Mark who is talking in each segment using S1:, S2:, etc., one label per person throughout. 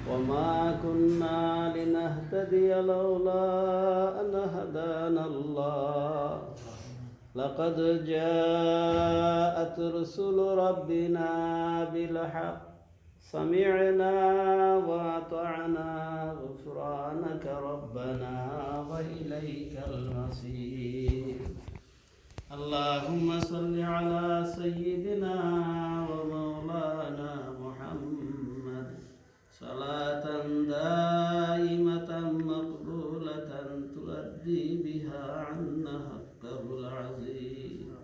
S1: وما كنا لنهتدي لولا أن هدانا الله لقد جاءت رسل ربنا بالحق سمعنا وأطعنا غفرانك ربنا وإليك المصير اللهم صل على سيدنا ومولانا محمد صلاة دائمة مقبولة تؤدي بها عنا حقه العظيم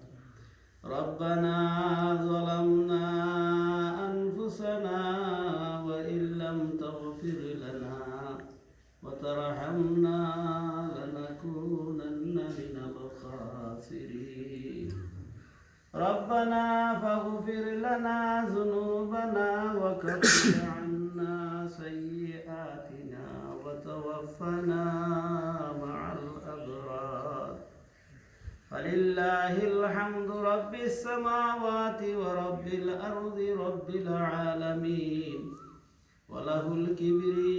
S1: ربنا ظلمنا أنفسنا وإن لم تغفر لنا وترحمنا لنكونن من الخاسرين ربنا فاغفر لنا ذنوبنا وكفر عنا سيئاتنا وتوفنا مع الأبرار فلله الحمد رب السماوات ورب الأرض رب العالمين وله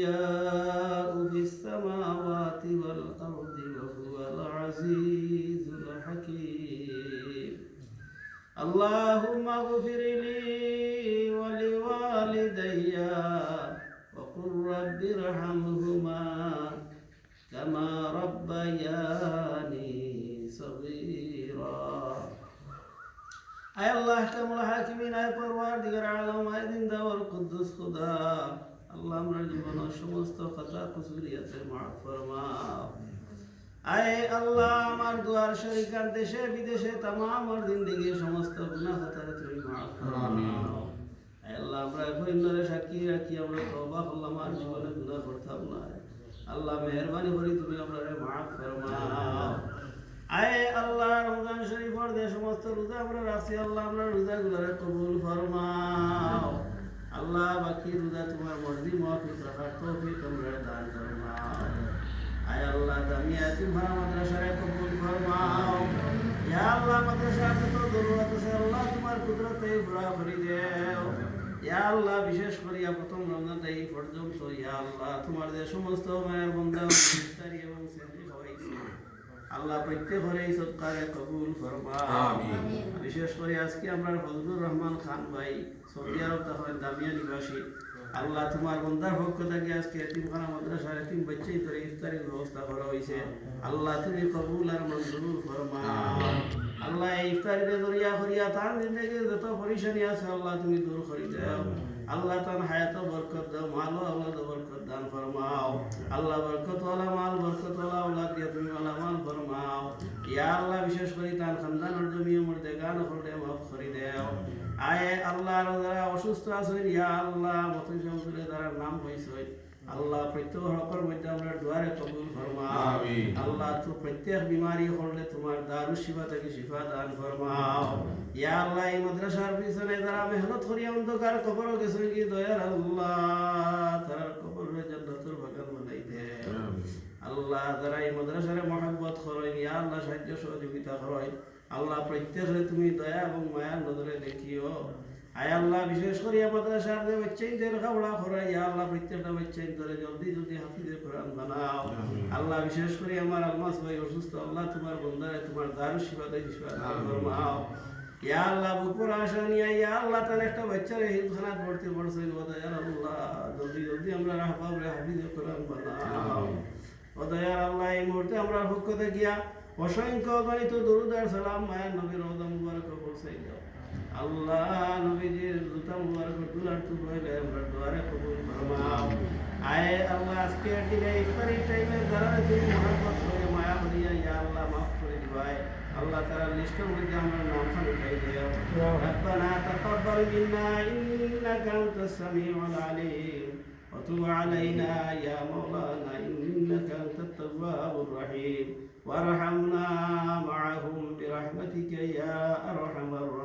S1: الكبرياء في السماوات والأرض وهو العزيز الحكيم اللهم اغفر لي ولوالدي وقل رب ارحمهما كما ربياني صغيرا أي الله أحكم الحاكمين أي پروردگار عالم أي زنده والقدس خدا الله আমরা জীবনের সমস্ত খাতা কুসুরিয়াতে মাফ ফরমাও আয় আল্লাহ আমার দুয়ার শরীকার দেশে বিদেশে तमाम আমার জিন্দেগি সমস্ত গুনাহ খাতা তুমি মাফ ফরমাও আয় আল্লাহ আমরা পরিণরে সাক্ষী রাখি আমরা তওবা করলাম আর জীবনে গুনাহ করতাম না আল্লাহ মেহেরবানি করে তুমি আমারে মাফ ফরমাও আয় আল্লাহ রমজান শরীফের যে সমস্ত রোজা আমরা রাখছি আল্লাহ আমরা রোজাগুলোরে কবুল ফরমাও আল্লাহ বাকি রোজা তোমার মর্জি মুআফিক রাখার তৌফিক আমরা দান ফরমাও আয় আল্লাহ জামিয়া তিমহারা মাদ্রাসারে কবুল ফরমাও ইয়া আল্লাহ মাদ্রাসাতে তো জরুরত আছে আল্লাহ তোমার কুদরতে পুরা করে দাও ইয়া আল্লাহ বিশেষ করে প্রথম রমজান থেকে পর্যন্ত ইয়া আল্লাহ তোমার যে সমস্ত মায়ের বান্দা ইফতারি এবং সেহরি খাওয়াইছে আল্লাহ প্রত্যেকের এই সৎকারে কবুল ফরমাও আমিন বিশেষ করে আজকে আমরা ফজলুর রহমান খান ভাই সৌদি আরব তখন দামিয়া নিবাসী আল্লাহ তোমার বান্দার পক্ষ থেকে আজকে এতিমখানা মাদ্রাসার এতিম বাচ্চাই করে ইফতারের ব্যবস্থা করা হয়েছে আল্লাহ তুমি কবুল আর মঞ্জুর ফরমাও আল্লাহ এই ইফতারের জরিয়া করিয়া তার জিন্দেগি যত পরেশানি আছে আল্লাহ তুমি দূর করে দাও আল্লাহ তার হায়াত বরকত দাও মাল আওলাদ বরকত দান ফরমাও আল্লাহ বরকত ওয়ালা মাল বরকত ওয়ালা আওলাদ দিয়া তুমি ওয়ালা মাল ফরমাও ইয়া আল্লাহ বিশেষ করে তার খানদানের জমি মর্দে গান করে মাফ করে দাও আয় আল্লাহ যারা অসুস্থ আছে ইয়া আল্লাহ মতন সমতুলে যারা নাম হইছে আল্লাহ প্রত্যেক রকমের মধ্যে আমরা দুয়ারে কবুল ফরমাও আমিন আল্লাহ তো প্রত্যেক বিমারি হলে তোমার দারুশ শিফা থেকে শিফা দান ফরমাও ইয়া আল্লাহ এই মাদ্রাসার পিছনে যারা মেহনত করিয়া অন্ধকার কবর গেছে কি দয়ার আল্লাহ তার কবরে জান্নাতুল বাগান বানাই দে আল্লাহ যারা এই মাদ্রাসারে মহব্বত করে ইয়া আল্লাহ সাহায্য সহযোগিতা করে আল্লাহ প্রত্যেকরে তুমি দয়া এবং মায়ার নজরে দেখিও আয় আল্লাহ বিশেষ করে মাদ্রাসার যে বাচ্চাদের লেখাপড়া করে ইয়া আল্লাহ প্রত্যেকটা বাচ্চাই ধরে জলদি জলদি হাফিজে কোরআন বানাও আল্লাহ বিশেষ করে আমার আলমাস ভাই অসুস্থ আল্লাহ তোমার বন্দারে তোমার দারুশ শিফাতে শিফা দান ফরমাও ইয়া আল্লাহ বুকুর আশা নিয়ে ইয়া আল্লাহ তার একটা বাচ্চারে হিফজখানাত ভর্তি করছেন ওদায়ার আল্লাহ জলদি জলদি আমরা রাহবাবরে হাফিজে কোরআন বানাও ওদায়ার আল্লাহ এই মুহূর্তে আমরা পক্ষতে গিয়া অসংখ্য গণিত দরুদ আর সালাম মায়ের নবীর রওজা মুবারক পৌঁছাই দাও আল্লাহ নবীজির জুতা মুবারক দুলার তুলে আমরা দুয়ারে কবুল ফরমাও আয় আল্লাহ আজকে দিনে ইফতারি টাইমে যারা তুমি মহব্বত করে মায়া করিয়া ইয়া আল্লাহ মাফ করে দিবাই আল্লাহ তাআলা লিস্টের মধ্যে আমরা নাম খান উঠাই দিও রব্বানা তাকাব্বাল মিন্না ইন্নাকা আনতাস সামিউল আলিম وتب علينا يا مولانا إنك أنت التواب الرحيم وارحمنا معهم برحمتك يا أرحم الراحمين